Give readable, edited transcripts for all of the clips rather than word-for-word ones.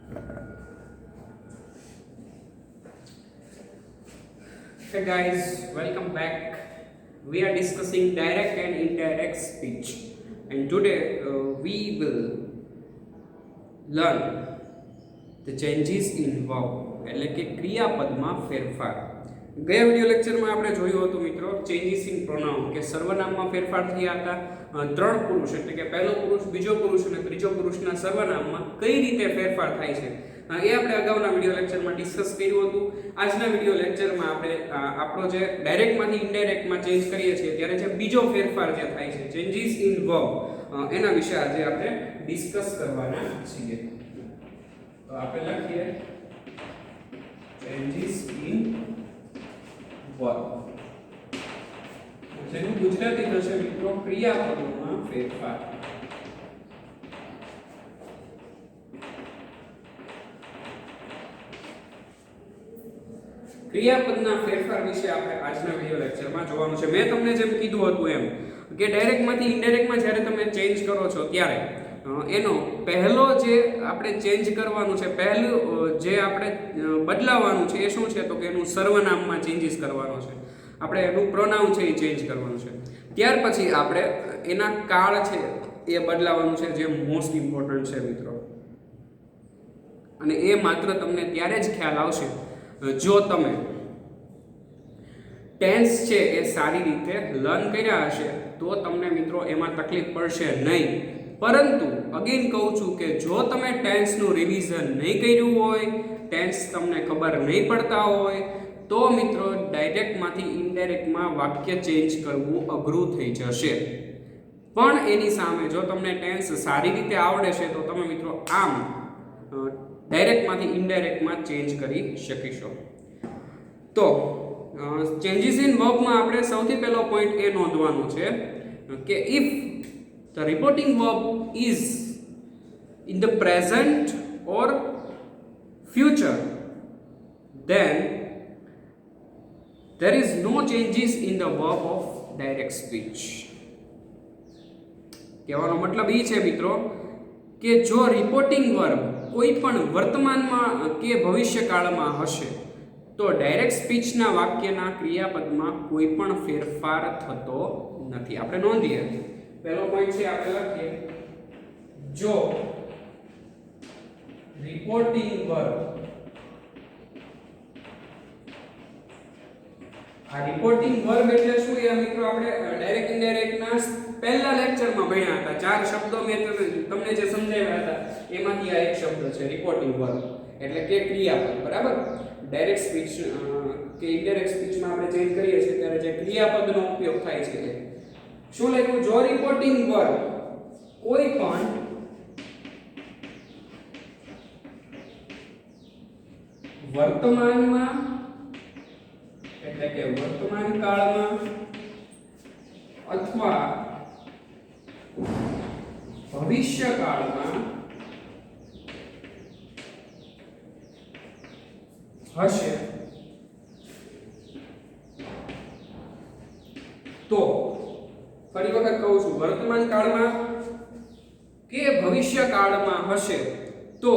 Hey guys, welcome back. We are discussing direct and indirect speech, and today we will learn the changes in verb, એટલે કે ક્રિયાપદમાં ફેરફાર. ગયા video લેક્ચરમાં આપણે જોયું હતું મિત્રો ચેન્જીસ ઇન પ્રોનાઉન કે સર્વનામમાં ફેરફાર થયા હતા. ત્રણ પુરુષ એટલે કે પહેલો પુરુષ, બીજો પુરુષ અને ત્રીજો પુરુષના સર્વનામમાં કઈ રીતે ફેરફાર થાય છે એ આપણે અગાઉના વિડિયો લેક્ચરમાં ડિસ્કસ કર્યું હતું. આજના વિડિયો લેક્ચરમાં આપણે આપણો જે ડાયરેક્ટમાંથી ઇનડાયરેક્ટમાં ચેન્જ કરીએ છીએ ત્યારે જે બીજો ફેરફાર જે થાય છે ચેન્જીસ ઇન વર્બ, એના વિશે આજે આપણે ડિસ્કસ કરવાના છીએ. તો આપણે લખીએ ચેન્જીસ ઇન વર્બ, જેનું ગુજરાતી થશે મિત્રો ક્રિયાપદોમાં ફેરફાર. ક્રિયાપદના ફેરફાર વિશે આપણે આજના વિડિયો લેક્ચરમાં જોવાનું છે. મેં તમને જેમ કીધું હતું એમ કે ડાયરેક્ટમાંથી ઇનડાયરેક્ટમાં જ્યારે તમે ચેન્જ કરો છો ત્યારે એનો પહેલો જે આપણે ચેન્જ કરવાનું છે, પહેલું જે આપણે બદલાવવાનું છે એ શું છે? તો કે એનું સર્વનામમાં ચેન્જીસ કરવાનો છે. આપણે એનું પ્રોનાઉન છે એ ચેન્જ કરવાનું છે. ત્યાર પછી આપણે એના કાળ છે એ બદલાવાનું છે, જે મોસ્ટ ઇમ્પોર્ટન્ટ છે મિત્રો. અને એ માત્ર તમને ત્યારે જ ખ્યાલ આવશે જો તમે ટેન્સ છે એ સારી રીતે લર્ન કર્યા હશે, તો તમને મિત્રો એમાં તકલીફ પડશે નહીં. પરંતુ અગેન કહું છું કે જો તમે ટેન્સનું રિવિઝન નહીં કર્યું હોય, ટેન્સ તમને ખબર નહીં પડતા હોય, તો મિત્રો ડાયરેક્ટમાંથી ઇનડાયરેક્ટમાં વાક્ય ચેન્જ કરવું અઘરું થઈ જશે. પણ એની સામે જો તમને ટેન્સ સારી રીતે આવડે છે તો તમે મિત્રો આમ ડાયરેક્ટમાંથી ઇનડાયરેક્ટમાં ચેન્જ કરી શકીશો. તો ચેન્જીસ ઇન વર્બમાં આપણે સૌથી પહેલો પોઈન્ટ એ નોંધવાનું છે કે if the reporting verb is in the present or future, then there is no changes in the verb of direct speech. કહેવાનો મતલબ એ છે મિત્રો કે જો રિપોર્ટિંગ વર્બ કોઈ પણ વર્તમાનમાં કે ભવિષ્યકાળમાં હશે તો ડાયરેક્ટ સ્પીચના વાક્યના ક્રિયાપદમાં કોઈ પણ ફેરફાર થતો નથી. આપણે નોંધીએ, પહેલો પોઈન્ટ છે આપણે લખીએ, જો રિપોર્ટિંગ વર્બ, આ રિપોર્ટિંગ વર્બ એટલે શું? એ મિત્રો આપણે ડાયરેક્ટ ઇનડાયરેક્ટના પહેલા લેક્ચરમાં ભણ્યા હતા. 4 શબ્દો મેં તમને જે સમજાવ્યા હતા એમાંથી આ એક શબ્દ છે રિપોર્ટિંગ વર્બ, એટલે કે ક્રિયાપદ. બરાબર, ડાયરેક્ટ સ્પીચ કે ઇનડાયરેક્ટ સ્પીચમાં આપણે ચેન્જ કરીએ છીએ ત્યારે જે ક્રિયાપદનો ઉપયોગ થાય છે એ શું લખ્યું? જો રિપોર્ટિંગ વર્બ કોઈ પણ વર્તમાનમાં એટલે કે વર્તમાન કાળમાં અથવા ભવિષ્યકાળમાં હશે તો, ફરી વખત કહું છું, વર્તમાન કાળમાં કે ભવિષ્યકાળમાં હશે તો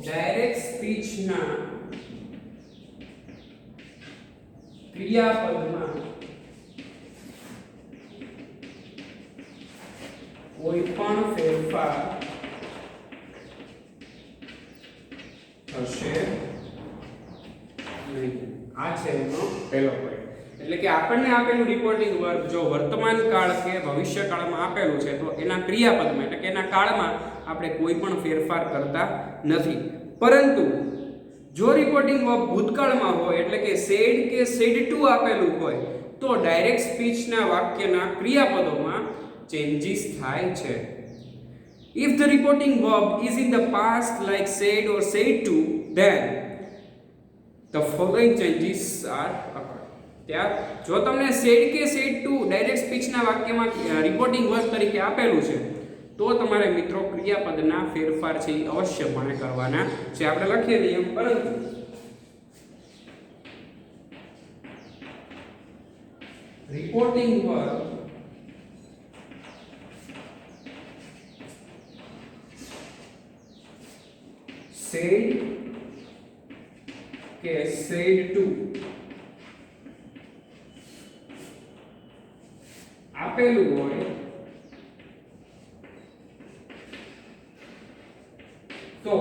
ડાયરેક્ટ સ્પીચના ક્રિયાપદમાં કોઈ પણ ફેરફાર થશે નહીં. આ છે એનો પહેલો પોઈન્ટ. એટલે કે આપણને આપેલું રિપોર્ટિંગ વર્બ જો વર્તમાન કાળ કે ભવિષ્યકાળમાં આપેલું છે તો એના ક્રિયાપદમાં એટલે કે એના કાળમાં આપણે કોઈ પણ ફેરફાર કરતા નથી. પરંતુ જો રિપોર્ટિંગ વર્બ ભૂતકાળમાં હોય એટલે કે સેડ કે સેડ ટુ આપેલું હોય તો ડાયરેક્ટ સ્પીચના વાક્યના ક્રિયાપદોમાં ચેન્જીસ થાય છે. If the reporting verb is in the past like said or said to, then the following changes are occurred. ત્યાં જો તમને said કે said to ડાયરેક્ટ સ્પીચના વાક્યમાં રિપોર્ટિંગ વર્બ તરીકે આપેલું છે તો તમારે મિત્રો ક્રિયાપદના ફેરફાર છે એ અવશ્યપણે કરવાના છે. આપણે લખીએ નિયમ, પરંતુ રિપોર્ટિંગ વર્બ said કે said to આપેલું હોય તો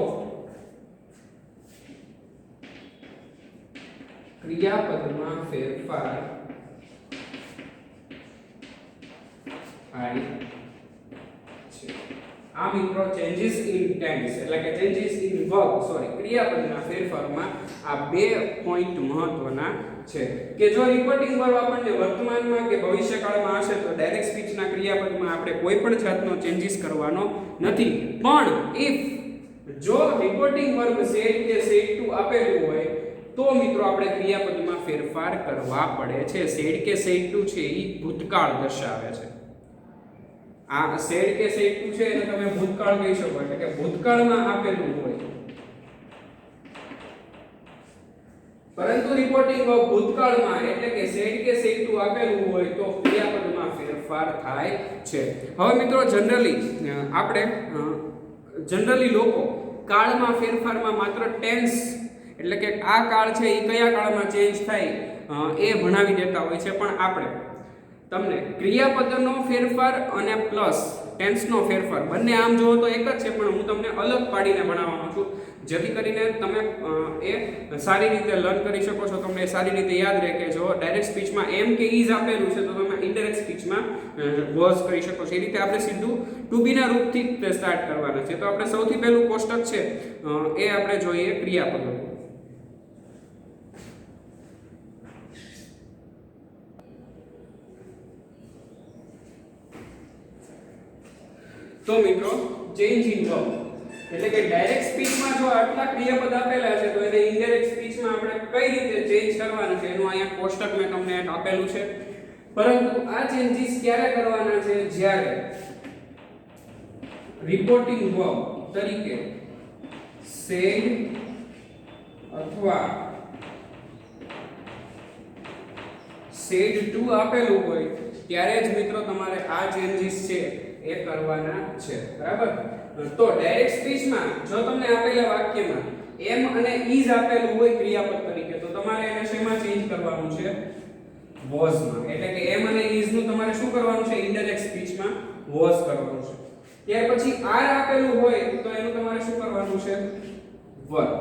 ક્રિયાપદમાં ફેરફાર થાય છે. આ મિત્રો ચેન્જીસ ઇન ટેન્સ એટલે કે ચેન્જીસ ઇન વર્બ ક્રિયાપદના ફેરફારમાં આ બે પોઈન્ટ મહત્વના છે કે જો રિપોર્ટિંગ વર્બ આપણને વર્તમાનમાં કે ભવિષ્યકાળમાં હશે તો ડાયરેક્ટ સ્પીચના ક્રિયાપદમાં આપણે કોઈ પણ જાતનો ચેન્જીસ કરવાનો નથી. પણ ઇફ જો રિપોર્ટિંગ વર્બ said કે said to આપેલું હોય તો મિત્રો આપણે ક્રિયાપદમાં ફેરફાર કરવા પડે છે. said કે said to છે એ ભૂતકાળ દર્શાવે છે. આ said કે said to છે એને તમે ભૂતકાળ કહી શકો એટલે કે ભૂતકાળમાં આપેલું હોય. પરંતુ રિપોર્ટિંગ વર્બ ભૂતકાળમાં એટલે કે said કે said to આપેલું હોય તો ક્રિયાપદમાં ફેરફાર થાય છે. હવે મિત્રો જનરલી લોકો કાળમાં ફેરફારમાં માત્ર ટેન્સ એટલે કે આ કાળ છે એ કયા કાળમાં ચેન્જ થાય એ ભણાવી દેતા હોય છે. પણ આપણે તમને ક્રિયાપદનો ફેરફાર અને પ્લસ ટેન્સનો ફેરફાર બંને આમ જોવો તો એક જ છે પણ હું તમને અલગ પાડીને ભણાવવાનો છું જેથી કરીને તમે એ સારી રીતે લર્ન કરી શકો છો. તમને સારી રીતે યાદ રહે કે જો ડાયરેક્ટ સ્પીચમાં એમ કે ઇઝ આપેલું છે તો તમે ઇનડાયરેક્ટ સ્પીચમાં વોઝ કરી શકો છો. એ રીતે આપણે સીધું ટુ બી ના રૂપથી સ્ટાર્ટ કરવાના છે. તો આપણે સૌથી પહેલું કોષ્ટક છે એ આપણે જોઈએ ક્રિયાપદો. તો મિત્રો ચેન્જ ઇન વર્બ એટલે કે ડાયરેક્ટ સ્પીચમાં જો આટલા ક્રિયાપદ આપેલા છે તો એને ઇનડાયરેક્ટ સ્પીચમાં આપણે કઈ રીતે ચેન્જ કરવાનું છે એનું અહીંયા કોષ્ટક મેં તમને આપેલું છે. પરંતુ આ ચેન્જીસ ક્યારે કરવાના છે જ્યારે રિપોર્ટિંગ વર્બ તરીકે said અથવા said to આપેલું હોય ત્યારે જ મિત્રો તમારે આ ચેન્જીસ છે એ કરવાના છે. બરાબર. તો ડાયરેક્ટ સ્પીચમાં જો તમને આપેલા વાક્યમાં એમ અને ઇઝ આપેલું હોય ક્રિયાપદ તરીકે તો તમારે એને શેમાં ચેન્જ કરવાનું છે વોઝ માં. એટલે કે એમ અને ઇઝ નું તમારે શું કરવાનું છે ઇનડાયરેક્ટ સ્પીચમાં વોઝ કરવાનું છે. ત્યાર પછી આર આપેલું હોય તો એનું તમારે શું કરવાનું છે વર્બ.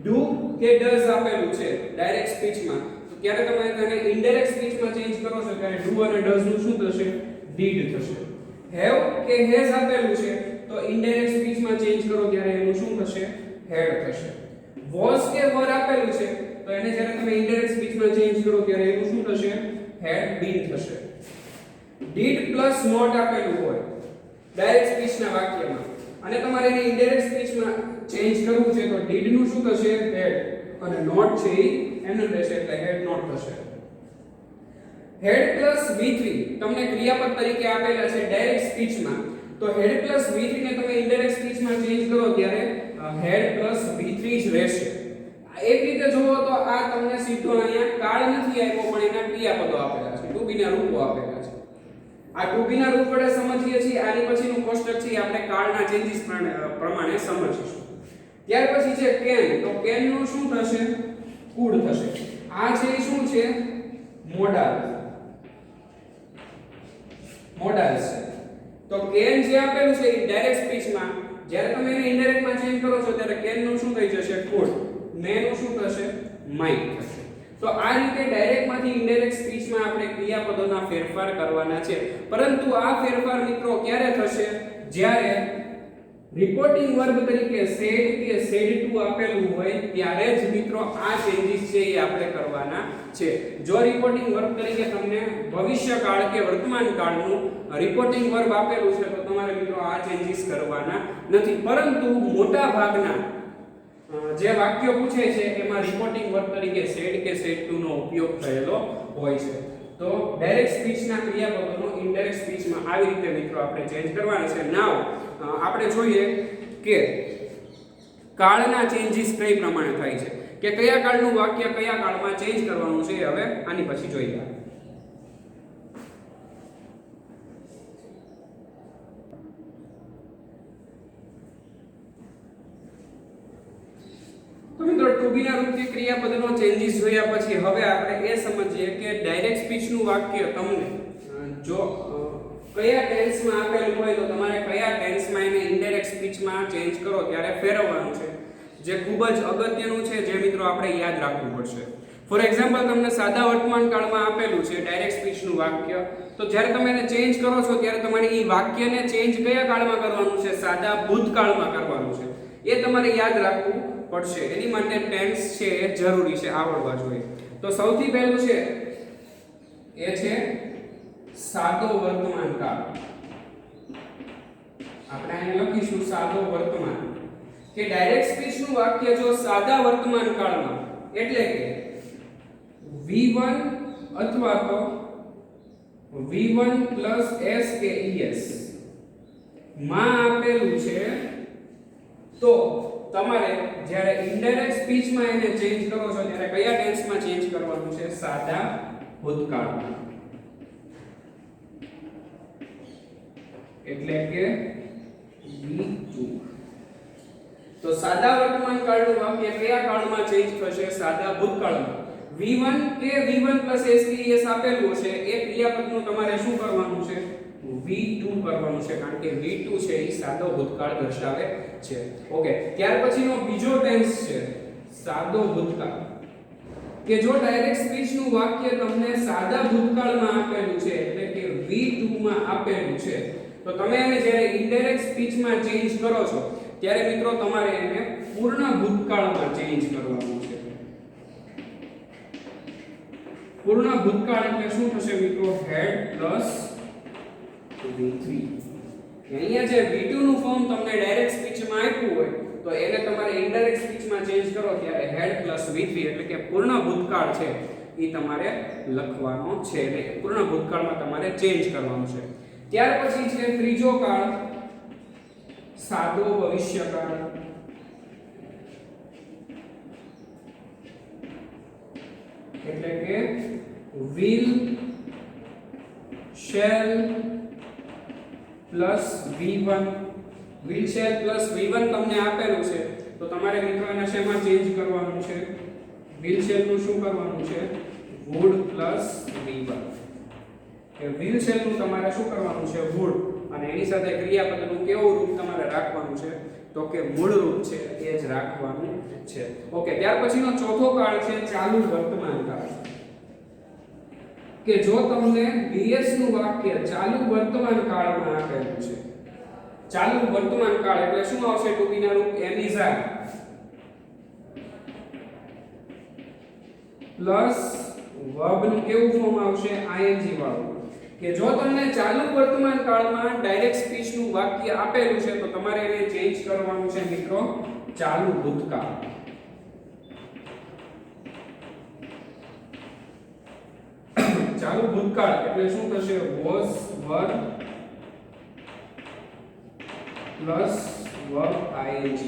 ડુ કે ડઝ આપેલું છે ડાયરેક્ટ સ્પીચમાં તો ત્યારે તમે તેને ઇનડાયરેક્ટ સ્પીચમાં ચેન્જ કરો છો ત્યારે ડુ અને ડઝ નું શું થશે ડીડ થશે. હેવ કે હેઝ આપેલું છે તો ઇનડાયરેક્ટ સ્પીચમાં ચેન્જ કરો ત્યારે એનું શું થશે હેડ થશે. વોઝ કે વર આપેલું છે તો એને જ્યારે તમે ઇનડાયરેક્ટ સ્પીચમાં ચેન્જ કરો ત્યારે એનું શું થશે હેડ બીન થશે. ડીડ પ્લસ નોટ આપેલું હોય ડાયરેક્ટ સ્પીચના વાક્યમાં અને તમારે એને ઇનડાયરેક્ટ સ્પીચમાં ચેન્જ કરવું છે તો ડીડ નું શું થશે હેડ અને નોટ છે એ એનું રહેશે એટલે હેડ નોટ થશે. હેડ પ્લસ V3 તમને ક્રિયાપદ તરીકે આપેલા છે ડાયરેક્ટ સ્પીચમાં તો હેડ પ્લસ V3 ને તમે ઇનડાયરેક્ટ સ્પીચમાં ચેન્જ કરો ત્યારે હેડ પ્લસ V3 જ રહેશે. એક રીતે જોવો તો આ તમને સીધો અહીંયા કાળ નથી આવ્યો પણ એના ક્રિયાપદો આપેલા છે ટુ બી ના રૂપો આપેલા છે. આ ટુ બી ના રૂપ વડે સમજીએ છીએ. આની પછીનું કોષ્ટક છે આપણે કાળના ચેન્જીસ પ્રમાણે સમજીશું. ત્યાર પછી છે કેન તો કેન નું શું થશે કુડ થશે. આ છે શું છે મોડાલ છે. તો કેન જે આપેલું છે એ ડાયરેક્ટ સ્પીચમાં જ્યારે તમે એને ઇનડાયરેક્ટ માં ચેન્જ કરો છો ત્યારે કેન નું શું થઈ જશે કુડ. મે નું શું થશે માઇક થશે. તો આ રીતે ડાયરેક્ટ માંથી ઇનડાયરેક્ટ સ્પીચમાં આપણે ક્રિયાપદોના ફેરફાર કરવાના છે. પરંતુ આ ફેરફાર મિત્રો ક્યારે થશે જ્યારે રિપોર્ટિંગ વર્બ તરીકે said કે said to આપેલું હોય ત્યારે જ મિત્રો આ ચેન્જીસ છે એ આપણે કરવાના છે. જો રિપોર્ટિંગ વર્બ તરીકે તમને ભવિષ્યકાળ કે વર્તમાન કાળનું રિપોર્ટિંગ વર્બ આપેલું છે તો તમારે મિત્રો આ ચેન્જીસ કરવાના નથી. પરંતુ મોટા ભાગના જે વાક્યો પૂછે છે એમાં રિપોર્ટિંગ વર્બ તરીકે said કે said to નો ઉપયોગ થયેલો હોય છે. તો ડાયરેક્ટ સ્પીચના ક્રિયાપદોનો ઇનડાયરેક્ટ સ્પીચમાં આવી રીતે મિત્રો આપણે ચેન્જ કરવાના છે. નાવ આપણે જોઈએ કે કાળના ચેન્જીસ કઈ પ્રમાણે થાય છે કે કયા કાળનું વાક્ય કયા કાળમાં ચેન્જ કરવાનું છે હવે આની પછી જોઈએ. બી ના રૂપ કે ક્રિયાપદનો ચેન્જીસ જોયા પછી હવે આપણે એ સમજીએ કે ડાયરેક્ટ સ્પીચનું વાક્ય તમને જો કયા ટેન્સમાં આપેલું હોય તો તમારે કયા ટેન્સમાં એને ઇનડાયરેક્ટ સ્પીચમાં ચેન્જ કરો ત્યારે ફેરવવાનું છે, જે ખૂબ જ અગત્યનું છે, જે મિત્રો આપણે યાદ રાખવું પડશે. ફોર એક્ઝામ્પલ તમને સાદા વર્તમાન કાળમાં આપેલું છે ડાયરેક્ટ સ્પીચનું વાક્ય, તો જ્યારે તમે એને ચેન્જ કરો છો ત્યારે તમારે એ વાક્યને ચેન્જ કયા કાળમાં કરવાનું છે? સાદા ભૂતકાળમાં કરવાનું છે. એ તમારે યાદ રાખવું પડશે. એની માટે ટેન્સ છે એ જરૂરી છે, આવડવા જોઈએ. તો સૌથી પહેલું છે એ છે સાદો વર્તમાન કાળ. આપણે અહીં લખીશું સાદો વર્તમાન, કે ડાયરેક્ટ સ્પીચનું વાક્ય જો સાદા વર્તમાન કાળમાં એટલે કે V1 અથવા તો V1 s કે es માં આપેલું છે, તો તમારે જ્યારે ઇનડાયરેક્ટ સ્પીચમાં એને ચેન્જ કરો છો ત્યારે કયા ટેન્સમાં ચેન્જ કરવાનું છે? સાદા ભૂતકાળમાં, એટલે કે V2. તો સાદા વર્તમાન કાળનું વાક્ય કયા કાળમાં ચેન્જ થશે? સાદા ભૂતકાળમાં. V1 કે V1 s કે es આપેલું છે, એ ક્રિયાપદનું તમારે શું કરવાનું છે? V2 કરવાનું છે, કારણ કે V2 છે એ સાદો ભૂતકાળ દર્શાવે છે. ઓકે, ત્યાર પછીનો બીજો ટેન્સ છે સાદો ભૂતકાળ, કે જો ડાયરેક્ટ સ્પીચનું વાક્ય તમને સાદા ભૂતકાળમાં આપેલું છે એટલે કે V2 માં આપેલું છે, તો તમે એને જ્યારે ઇનડાયરેક્ટ સ્પીચમાં ચેન્જ કરો છો ત્યારે મિત્રો તમારે એને પૂર્ણ ભૂતકાળમાં ચેન્જ કરવાનું છે. પૂર્ણ ભૂતકાળ એટલે શું થશે મિત્રો? Had plus V3. અહીંયા જે V2 નું ફોર્મ તમને ડાયરેક્ટ સ્પીચમાં આપ્યું હોય તો એને તમારે ઇનડાયરેક્ટ સ્પીચમાં ચેન્જ કરો ત્યારે હેડ પ્લસ V3 એટલે કે પૂર્ણ ભૂતકાળ છે એ તમારે લખવાનો છે, એટલે પૂર્ણ ભૂતકાળમાં તમારે ચેન્જ કરવાનું છે. ત્યાર પછી છે ત્રીજો કાળ સાદો ભવિષ્યકાળ. એટલે કે will shall plus V1. will shall plus V1 તમને આપેલું છે તો તમારે મિત્રો એને શેમાં ચેન્જ કરવાનું છે? will shall નું શું કરવાનું છે? would plus V1. કે will shall નું તમારે શું કરવાનું છે? would, અને એની સાથે ક્રિયાપદનું કેવું રૂપ તમારે રાખવાનું છે? તો કે મૂળ રૂપ છે એ જ રાખવાનું છે. ઓકે, ત્યાર પછીનો ચોથો કાળ છે ચાલુ વર્તમાન કાળ, કે જો તમને BS નું વાક્ય ચાલુ વર્તમાન કાળમાં આપેલું છે. ચાલુ વર્તમાન કાળ એટલે શું આવશે? ટુ બી ના રૂપ am is are plus verb નું કેવું ફોર્મ આવશે? ing વાળું. કે જો તમને ચાલુ વર્તમાન કાળમાં ડાયરેક્ટ સ્પીચ નું વાક્ય આપેલું છે તો તમારે એને ચેન્જ કરવાનું છે મિત્રો ચાલુ ભૂતકાળ. ચાલુ ભૂતકાળ એટલે શું થશે? was were plus verb ing.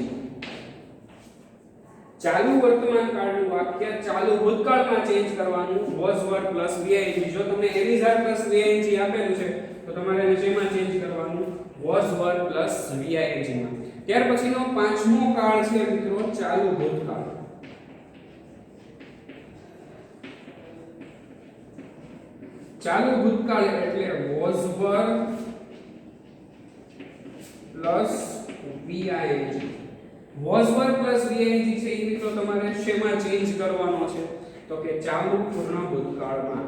ચાલુ વર્તમાન કાળનું વાક્ય ચાલુ ભૂતકાળમાં ચેન્જ કરવાનું was were પ્લસ ving. જો તમને am is are plus ving આપેલું છે તો તમારે એને શેમાં ચેન્જ કરવાનું? was were પ્લસ ving માં. ત્યાર પછીનો પાંચમો કાળ છે મિત્રો ચાલુ ભૂતકાળ. ચાલુ ભૂતકાળ એટલે was were plus ving. was were plus ving છે એ મિત્રો તમારે શેમાં ચેન્જ કરવાનો છે? તો કે ચાલુ પૂર્ણ ભૂતકાળમાં.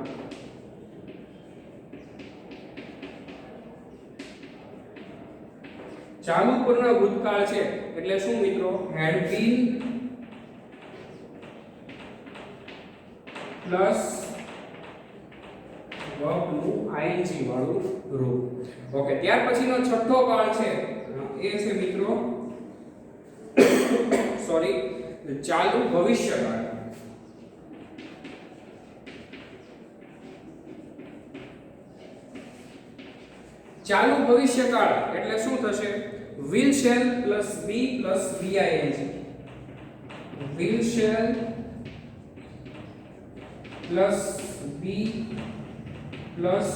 ચાલુ પૂર્ણ ભૂતકાળ છે એટલે શું મિત્રો? had been પ્લસ verb નું ing વાળું રૂપ. ઓકે, ત્યાર પછીનો છઠ્ઠો કાળ છે એ છે મિત્રો ચાલુ ભવિષ્યકાળ. ચાલુ ભવિષ્યકાળ એટલે શું થશે? will shall plus be plus ving. will shall plus be plus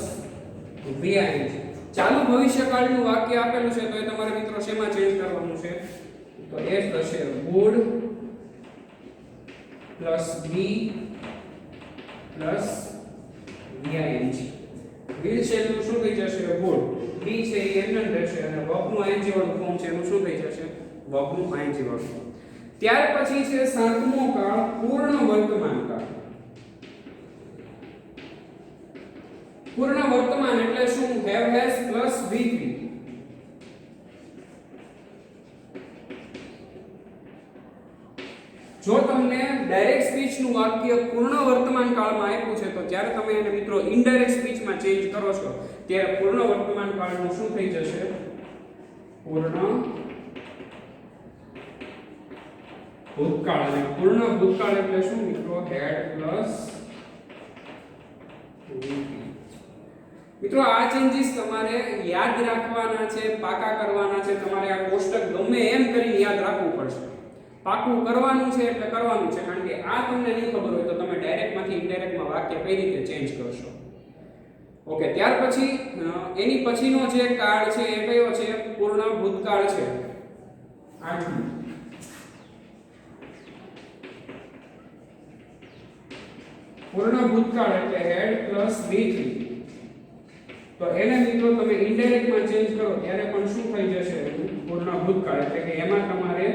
ving. ચાલુ ભવિષ્યકાળનું વાક્ય આપેલું છે તો એ તમારે મિત્રો શેમાં ચેન્જ કરવાનું છે? તો એ થશે would plus B plus VING. Will છે એનું શું થઈ જશે વુડ, બી છે એ એમનેમ રહેશે અને વર્બનું ING વાળું ફોર્મ છે એનું શું થઈ જશે વર્બનું ING વાળું. ત્યાર પછી છે સાતમો કાળ પૂર્ણ વર્તમાન કાળ. પૂર્ણ વર્તમાન એટલે શું have has પ્લસ V3. જો તમને ડાયરેક્ટ સ્પીચ નું વાક્ય પૂર્ણ વર્તમાન કાળમાં આપ્યું છે તો જ્યારે તમે એને મિત્રો ઇનડાયરેક્ટ સ્પીચમાં ચેન્જ કરો છો ત્યારે પૂર્ણ વર્તમાન કાળનું શું થઈ જશે પૂર્ણ ભૂતકાળ. અને પૂર્ણ ભૂતકાળ એટલે શું મિત્રો had પ્લસ મિત્રો આ ચેન્જીસ તમારે યાદ રાખવાના છે, પાકા કરવાના છે. તમારે આ કોષ્ટક ગમે એમ કરીને યાદ રાખવું પડશે. પાકું કરવાનું છે એટલે કરવાનું છે, કારણ કે આ તમને નહીં ખબર હોય તો તમે ડાયરેક્ટ માંથી ઇનડાયરેક્ટ માં વાક્ય કઈ રીતે ચેન્જ કરશો. ઓકે, ત્યાર પછી એની પછીનો જે કાળ છે એ કયો છે પૂર્ણ ભૂતકાળ છે. આઠમું પૂર્ણ ભૂતકાળ એટલે had પ્લસ V3. તો એને મિત્રો તમે ઇનડાયરેક્ટ માં ચેન્જ કરો ત્યારે પણ શું થઈ જશે પૂર્ણ ભૂતકાળ, એટલે કે એમાં તમારે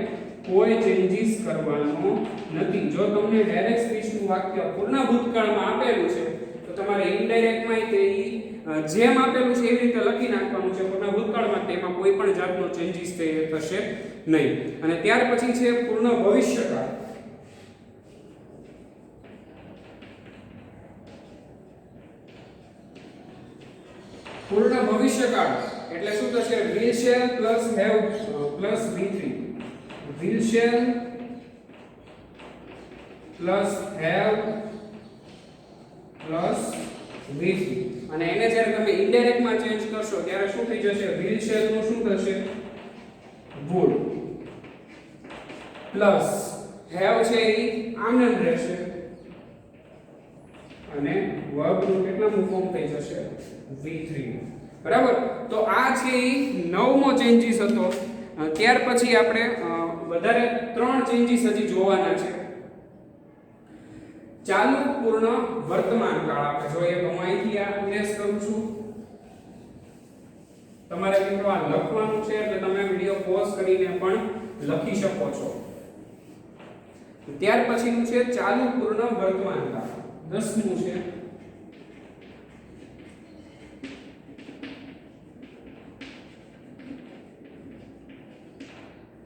કોઈ ચેન્જીસ કરવાનો નથી. જો તમને ડાયરેક્ટ સ્પીચનું વાક્ય પૂર્ણ ભૂતકાળમાં આપેલું છે તો તમારે ઇનડાયરેક્ટ માં તે જેમ આપેલું છે એવી રીતે લખી નાખવાનું છે પૂર્ણ ભૂતકાળમાં, તેમાં કોઈ પણ જાતનો ચેન્જીસ થશે નહીં. અને ત્યાર પછી છે પૂર્ણ ભવિષ્યકાળ. પૂર્ણ ભવિષ્યકાળ એટલે શું થશે will shall plus have plus V3. will shall plus have plus V3. અને એને જ્યારે તમે ઇનડાયરેક્ટ માં ચેન્જ કરશો ત્યારે શું થઈ જશે will shall નું શું થશે would પ્લસ have છે એ આમનેમ રહેશે અને verb નું કેટલામું ફોર્મ થઈ જશે V3. બરાબર. તો આ છે એ નવમો ચેન્જીસ હતો. ત્યાર પછી આપણે વધારે 3 ચેન્જીસ હજી જોવાના છે. ચાલુ પૂર્ણ વર્તમાન કાળ આપણે જોઈએ તો હું અહીંથી આ ઇરેઝ કરું છું. તમારે મિત્રો આ લખવાનું છે એટલે તમે વિડિયો પોઝ કરીને પણ લખી શકો છો. ત્યાર પછીનું છે ચાલુ પૂર્ણ વર્તમાન કાળ. 10મું છે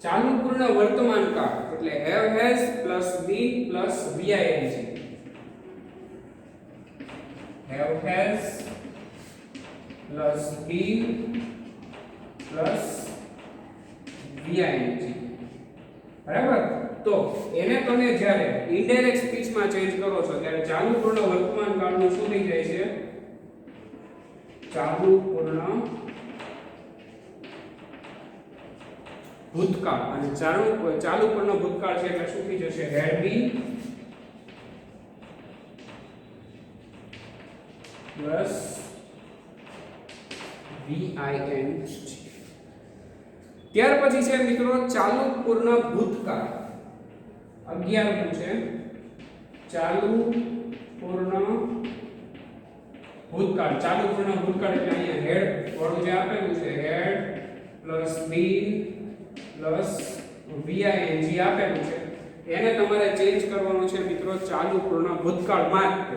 ચાલુ પૂર્ણ વર્તમાન કાળ એટલે have has plus been plus VING. have has plus been plus VING. બરાબર. તો એને તમે જ્યારે ઇનડાયરેક્ટ સ્પીચમાં ચેન્જ કરો છો ત્યારે ચાલુ પૂર્ણ વર્તમાન કાળનું શું થઈ જાય છે ચાલુ પૂર્ણ ભૂતકાળ. અને ચાલુ પૂર્ણ ભૂતકાળ છે એટલે શું થઈ જશે had been પ્લસ VING. ત્યાર પછી છે મિત્રો ચાલુ પૂર્ણ ભૂતકાળ. 11મું છે ચાલુ પૂર્ણ ભૂતકાળ. ચાલુ પૂર્ણ ભૂતકાળ એટલે અહીંયા had વાળું જે આપેલું છે had plus been plus VING આપેલું છે એને તમારે ચેન્જ કરવાનું છે મિત્રો ચાલુ પૂર્ણ ભૂતકાળમાં જ.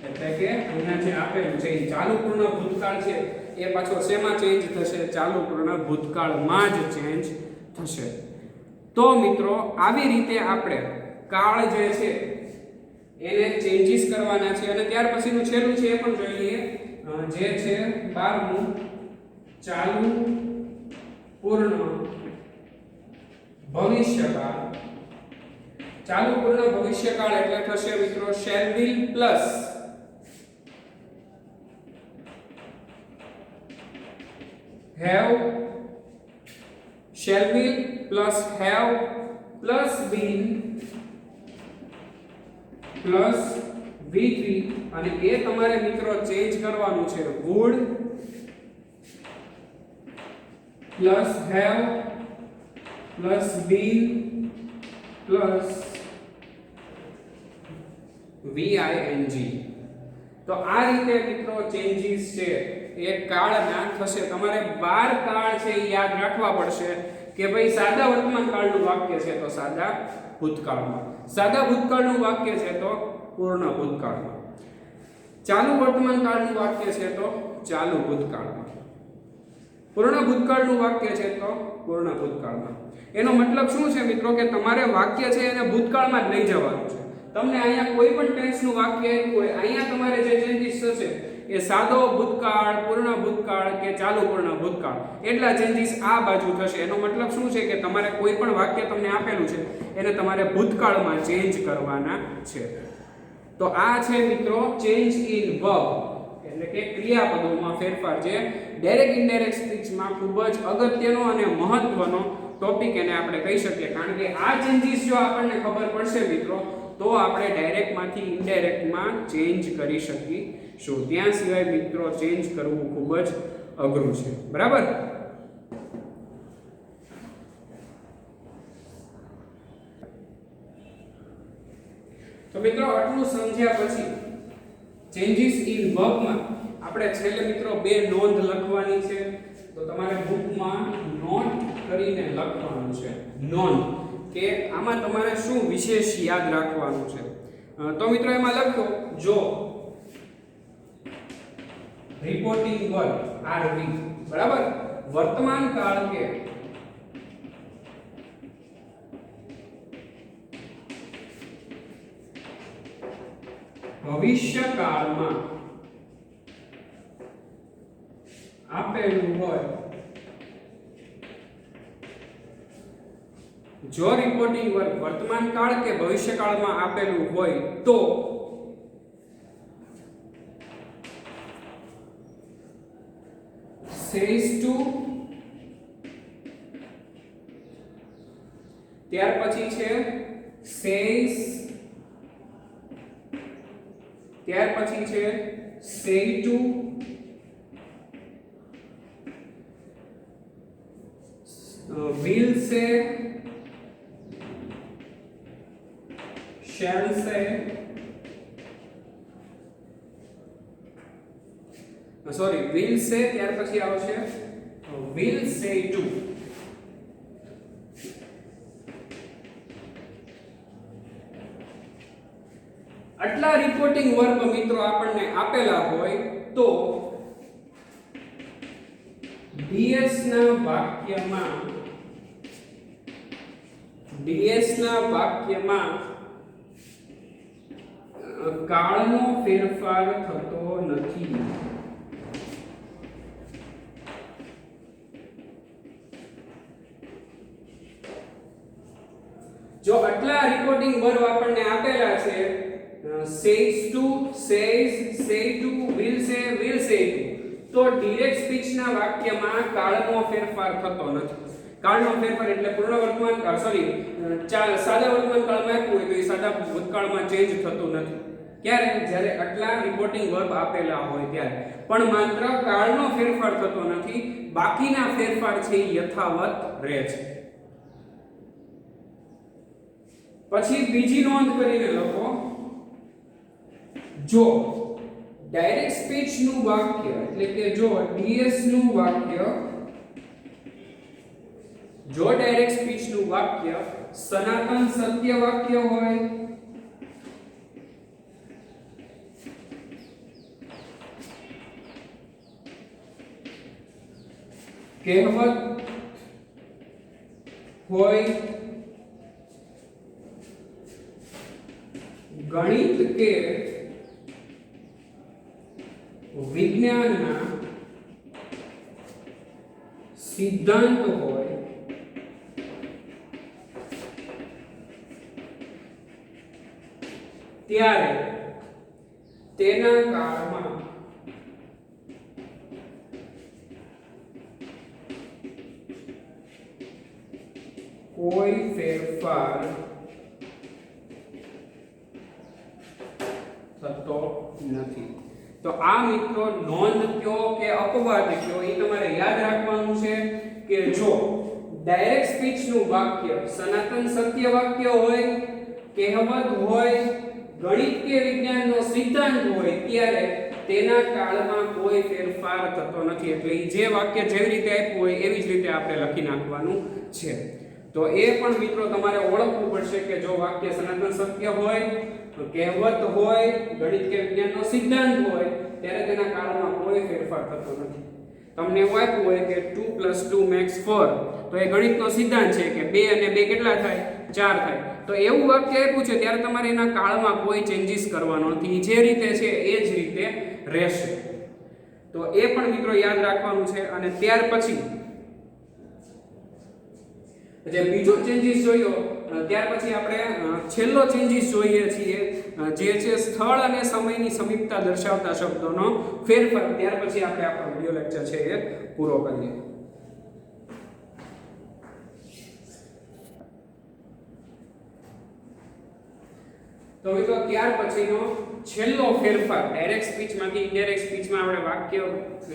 એટલે કે અહીંયા જે આપેલું છે એ ચાલુ પૂર્ણ ભૂતકાળ છે એ પાછો શેમાં ચેન્જ થશે ચાલુ પૂર્ણ ભૂતકાળમાં જ ચેન્જ થશે. તો મિત્રો આવી રીતે આપણે કાળ જે છે એને ચેન્જીસ કરવાના છે. અને ત્યાર પછીનું છેલ્લું છે એ પણ જોઈ લઈએ જે છે 12મું ચાલુ પૂર્ણ ભવિષ્યકાળ. ચાલુ પૂર્ણ ભવિષ્યકાળ એટલે થશે મિત્રો shall be plus have shall be plus have plus been plus V3 અને એ તમારે મિત્રો ચેન્જ કરવાનું છે would plus have plus bin plus VING. તો આ રીતે મિત્રો ચેન્જીસ છે એ કાળના થશે. તમારે 12 કાળ છે એ યાદ રાખવા પડશે કે ભાઈ સાદા વર્તમાન કાળનું વાક્ય છે તો સાદા ભૂતકાળમાં, સાદા ભૂતકાળનું વાક્ય છે તો પૂર્ણ ભૂતકાળમાં, ચાલુ વર્તમાન કાળનું વાક્ય છે તો ચાલુ ભૂતકાળમાં, પૂર્ણ ભૂતકાળનું વાક્ય છે તો પૂર્ણ ભૂતકાળમાં. એનો મતલબ શું છે મિત્રો કે તમારે વાક્ય છે એને ભૂતકાળમાં જ લઈ જવાનું છે. તમને અહીંયા કોઈ પણ ટેન્સનું વાક્ય આપ્યું હોય, અહીંયા તમારે જે ચેન્જીસ થશે એ સાદો ભૂતકાળ, પૂર્ણ ભૂતકાળ કે ચાલુ પૂર્ણ ભૂતકાળ એટલા ચેન્જીસ આ બાજુ થશે. એનો મતલબ શું છે કે તમારે કોઈ પણ વાક્ય તમને આપેલું છે એને તમારે ભૂતકાળમાં ચેન્જ કરવાના છે. તો આ છે મિત્રો ચેન્જ ઇન વર્બ એટલે કે ક્રિયાપદોમાં ફેરફાર, જે ડાયરેક્ટ ઇનડાયરેક્ટ સ્પીચમાં ખૂબ જ અગત્યનો અને મહત્વનો ટોપિક એને આપણે કહી શકીએ. કારણ કે આ ચેન્જીસ જો આપણને ખબર પડશે મિત્રો તો આપણે ડાયરેક્ટમાંથી ઇનડાયરેક્ટમાં ચેન્જ કરી શકીશું. ત્યાં સિવાય મિત્રો ચેન્જ કરવું ખૂબ જ અઘરું છે. બરાબર? તો મિત્રો આટલું સમજ્યા પછી ચેન્જીસ ઇન વર્બમાં આપણે છેલ્લે મિત્રો બે નોંધ લખવાની છે. તો તમારે બુકમાં નોટ કરીને લખવાનું છે. નોંધ કે આમાં તમારે શું વિશેષ યાદ રાખવાનું છે. તો મિત્રો એમાં લખો, જો રિપોર્ટિંગ વર્બ RV, બરાબર, વર્તમાન કાળ કે ભવિષ્ય કાળમાં આપેલું હોય, જો રિપોર્ટિંગ વર્બ વર્તમાન કાળ કે ભવિષ્ય કાળમાં આપેલું હોય તો says to, ત્યાર પછી છે says, ત્યાર પછી છે say to, will say, shall say, sorry, will say, ત્યાર પછી આવશે will say to. આટલા રિપોર્ટિંગ વર્બ મિત્રો આપણને આપેલા હોય તો DS ના વાક્યમાં કાળનો ફેરફાર થતો નથી. જો આટલા રિપોર્ટિંગ વર્બ આપણને આપેલા છે, says to, says, say to, will say to, તો ડાયરેક્ટ સ્પીચ ના વાક્યમાં કાળનો ફેરફાર થતો નથી. કાળનો ફેરફાર એટલે પૂર્ણ વર્તમાન કાળ, સોરી, સાદા વર્તમાન કાળમાં આપ્યું હોય તો એ સાદા ભૂતકાળમાં ચેન્જ થતું નથી. ક્યારે? જ્યારે આટલા રિપોર્ટિંગ વર્બ આપેલા હોય ત્યારે. પણ માત્ર કાળનો ફેરફાર થતો નથી, બાકીના ફેરફાર છે એ યથાવત રહે છે. પછી બીજી નોંધ કરીને લખો, જો ડાયરેક્ટ સ્પીચ નું વાક્ય એટલે કે જો DS નું વાક્ય, જો ડાયરેક્ટ સ્પીચ નું વાક્ય સનાતન સત્ય વાક્ય હોય, કહેવત હોય, ગણિત કે વિજ્ઞાનના સિદ્ધાંત હોય, ત્યારે તેના કાળમાં કોઈ ફેરફાર થતો નથી. તો આ મિત્રો નોંધ કયો કે અપવાદ કયો એ તમારે યાદ રાખવાનું છે. કે જો ડાયરેક્ટ સ્પીચ નું વાક્ય સનાતન સત્ય વાક્ય હોય, કહેવત હોય, ગણિત કે વિજ્ઞાનનો સિદ્ધાંત હોય ત્યારે તેના કાળમાં કોઈ ફેરફાર થતો નથી. એટલે જે વાક્ય જેવી રીતે આપ્યું હોય એવી જ રીતે આપણે લખી નાખવાનું છે. તો એ પણ મિત્રો તમારે ઓળખવું પડશે કે જો વાક્ય સનાતન સત્ય હોય, કહેવત હોય, ગણિત કે વિજ્ઞાનનો સિદ્ધાંત હોય ત્યારે તેના કાળમાં કોઈ ફેરફાર થતો નથી. તમને એવું આપ્યું હોય કે 2 + 2 = 4, તો એ ગણિતનો સિદ્ધાંત છે કે 2 અને 2 કેટલા થાય? 4 થાય. તો એવું વાક્ય આપ્યું છે ત્યારે તમારે એના કાળમાં કોઈ ચેન્જીસ કરવાનો નથી. જે રીતે છે એ જ રીતે રહેશે. તો એ પણ મિત્રો યાદ રાખવાનું છે. અને ત્યાર પછી જે બીજો ચેન્જીસ જોયો, ત્યાર પછી આપણે છેલ્લો ચેન્જીસ જોઈએ છીએ જે છે સ્થળ અને સમયની સમીપતા દર્શાવતા શબ્દોનો ફેરફાર. ત્યાર પછી આપણે આપણો વિડિયો લેક્ચર છે એ પૂરો કરીએ. તો મિત્રો ત્યાર પછીનો છેલ્લો ફેરફાર ડાયરેક્ટ સ્પીચમાંથી ઇનડાયરેક્ટ સ્પીચમાં આપણે વાક્ય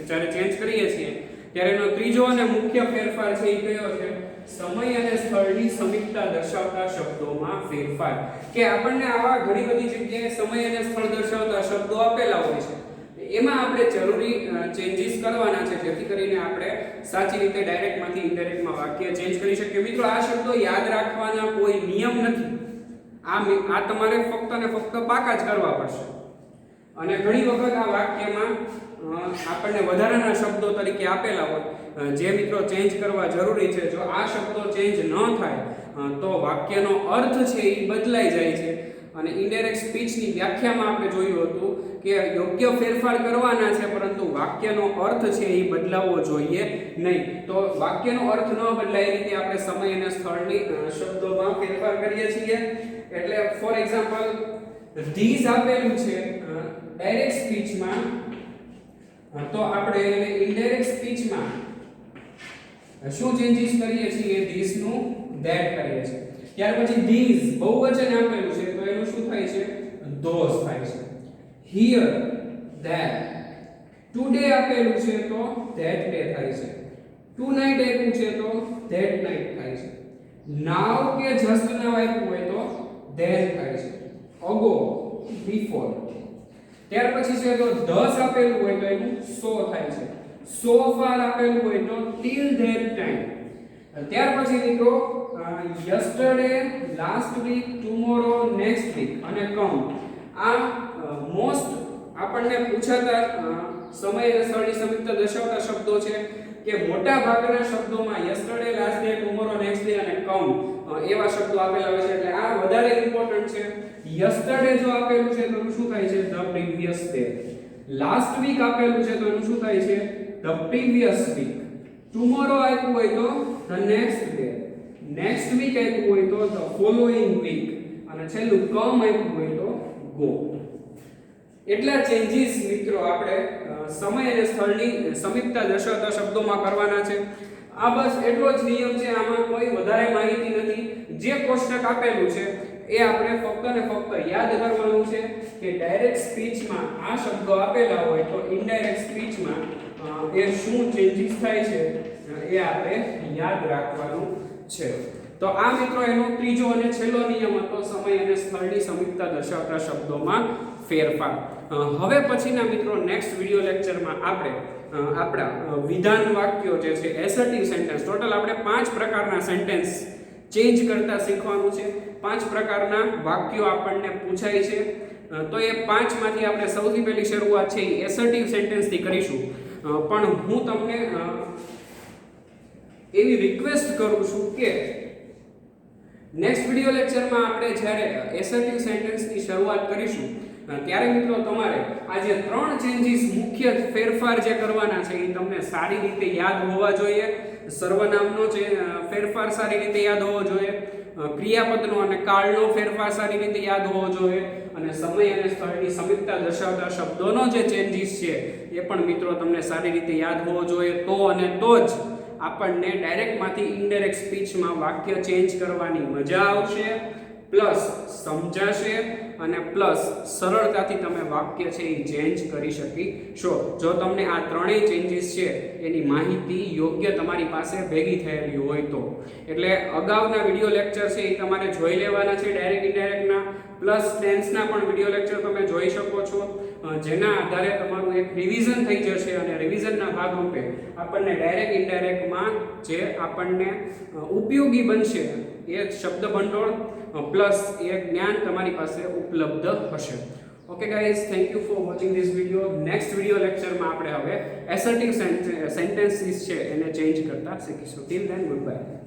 જ્યારે ચેન્જ કરીએ છીએ ત્યારે એનો ત્રીજો અને મુખ્ય ફેરફાર છે એ કયો છે? સમય અને સ્થળની સમીપતા દર્શાવતા શબ્દોમાં ફેરફાર. કે આપણને આવા ઘણી બધી જગ્યાએ સમય અને સ્થળ દર્શાવતા શબ્દો આપેલા હોય છે, એમાં આપણે જરૂરી ચેન્જીસ કરવાના છે જેથી કરીને આપણે સાચી રીતે ડાયરેક્ટમાંથી ઇનડાયરેક્ટમાં વાક્ય ચેન્જ કરી શકીએ. મિત્રો આ શબ્દો યાદ રાખવાના કોઈ નિયમ નથી. આ તમારે ફક્ત ને ફક્ત પાકા જ કરવા પડશે. અને ઘણી વખત આ વાક્યમાં આપણને વધારાના શબ્દો તરીકે આપેલા હોય જે મિત્રો ચેન્જ કરવા જરૂરી છે. જો આ શબ્દો ચેન્જ ન થાય તો વાક્યનો અર્થ છે એ બદલાઈ જાય છે. અને ઇનડાયરેક્ટ સ્પીચની વ્યાખ્યામાં આપણે જોયું હતું કે યોગ્ય ફેરફાર કરવાના છે પરંતુ વાક્યનો અર્થ છે એ બદલાવવો જોઈએ નહીં. તો વાક્યનો અર્થ ન બદલાય એ રીતે આપણે સમય અને સ્થળની શબ્દોમાં ફેરફાર કરીએ છીએ. એટલે ફોર એક્ઝામ્પલ ધીસ આપેલું છે ડાયરેક્ટ સ્પીચમાં, તો આપણે ઇનડાયરેક્ટ સ્પીચમાં શું ચેન્જીસ કરીએ છીએ? ધીસ નું ધેટ કરીએ છીએ. ત્યાર પછી ધીસ બહુવચન આપેલું છે તો એનું શું થાય છે? ધોસ થાય છે. Here, that. ટુડે આપેલું છે તો ધેટ ડે થાય છે. ટુનાઇટ આપ્યું છે તો ધેટ નાઇટ થાય છે. નાવ કે જસ્ટ નાવ આપ્યું હોય તો ધેન થાય છે. Ago, before. ત્યાર પછી છે તો ધસ આપેલું હોય તો એનું સો થાય છે. સો ફાર આપેલું હોય તો ટીલ ધેટ ટાઈમ. ત્યાર પછી મિત્રો yesterday, last week, tomorrow, next week અને કમ. આ મોસ્ટ આપણને પૂછાતા સમય અને સ્થળની સમીપતા દર્શાવતા શબ્દો છે કે મોટા ભાગના શબ્દોમાં yesterday, last day, tomorrow, next day અને કમ એવા શબ્દો આપેલા હોય છે. એટલે આ વધારે ઇમ્પોર્ટન્ટ છે. યસ્ટરડે જો આપેલું છે તો એનું શું થાય છે? The previous day. Last week આપેલું છે તો એનું શું થાય છે? The previous week. ટુમોરો આપ્યું હોય તો the next day. Next week આપ્યું હોય તો ધ ફોલોઈંગ વીક. અને છેલ્લું કમ આપ્યું હોય તો ગો. એટલા ચેન્જીસ મિત્રો આપણે સમય અને સ્થળની સમીપતા દર્શાવતા શબ્દોમાં કરવાના છે. આ બસ એટલો જ નિયમ છે. આમાં કોઈ વધારે માહિતી નથી. જે કોષ્ટક આપેલું છે એ આપણે ફક્ત ને ફક્ત યાદ કરવાનું છે કે ડાયરેક્ટ સ્પીચમાં આ શબ્દો આપેલા હોય તો ઇનડાયરેક્ટ સ્પીચમાં એ શું ચેન્જીસ થાય છે એ આપણે યાદ રાખવાનું છે. તો આ મિત્રો એનો ત્રીજો અને છેલ્લો નિયમ હતો સમય અને સ્થળની સમીપતા દર્શાવતા શબ્દોમાં ફેરફાર. હવે પછીના મિત્રો નેક્સ્ટ વિડિયો લેક્ચરમાં આપણે આપણા વિધાન વાક્યો જે છે એસર્ટિવ સેન્ટેન્સ, ટોટલ આપણે 5 પ્રકારના સેન્ટેન્સ ચેન્જ કરતા શીખવાનું છે. 5 પ્રકારના વાક્યો આપણને પૂછાય છે. તો એ 5 માંથી આપણે સૌથી પહેલી શરૂઆત છે એ એસર્ટિવ સેન્ટેન્સ થી કરીશું. પણ હું તમને એવી રિક્વેસ્ટ કરું છું કે નેક્સ્ટ વિડિયો લેક્ચરમાં આપણે જ્યારે એસર્ટિવ સેન્ટેન્સની શરૂઆત કરીશું ત્યારે મિત્રો તમારે આ જે 3 ચેન્જીસ મુખ્ય ફેરફાર જે કરવાના છે એ તમને સારી રીતે યાદ હોવા જોઈએ. સર્વનામનો જે ફેરફાર સારી રીતે યાદ હોવો જોઈએ, ક્રિયાપદનો અને કાળનો ફેરફાર સારી રીતે યાદ હોવો જોઈએ અને સમય અને સ્થળની સમીપતા દર્શાવતા શબ્દોનો જે ચેન્જીસ છે એ પણ મિત્રો તમને સારી રીતે યાદ હોવો જોઈએ. તો અને તો જ આપણને ડાયરેક્ટમાંથી ઇનડાયરેક્ટ સ્પીચમાં વાક્ય ચેન્જ કરવાની મજા આવશે પ્લસ સમજાશે અને પ્લસ સરળતાથી તમે વાક્ય છે એ ચેન્જ કરી શકીશો જો તમને આ ત્રણેય ચેન્જીસ છે એની માહિતી યોગ્ય તમારી પાસે ભેગી થયેલી હોય તો. એટલે અગાઉના વિડીયો લેક્ચર છે એ તમારે જોઈ લેવાના છે ડાયરેક્ટ ઇનડાયરેક્ટના, પ્લસ ટેન્સના પણ વિડીયો લેક્ચર તમે જોઈ શકો છો, જેના આધારે તમારું એક રિવિઝન થઈ જશે અને રિવિઝનના ભાગરૂપે આપણને ડાયરેક્ટ ઇનડાયરેક્ટમાં જે આપણને ઉપયોગી બનશે એ શબ્દ ભંડોળ પ્લસ એ જ્ઞાન તમારી પાસે ઉપલબ્ધ હશે. Okay guys, thank you for watching this video. Next video લેક્ચરમાં આપણે હવે એસર્ટિવ સેન્ટેન્સીસ છે એને ચેન્જ કરતા શીખીશું. Till then, good bye.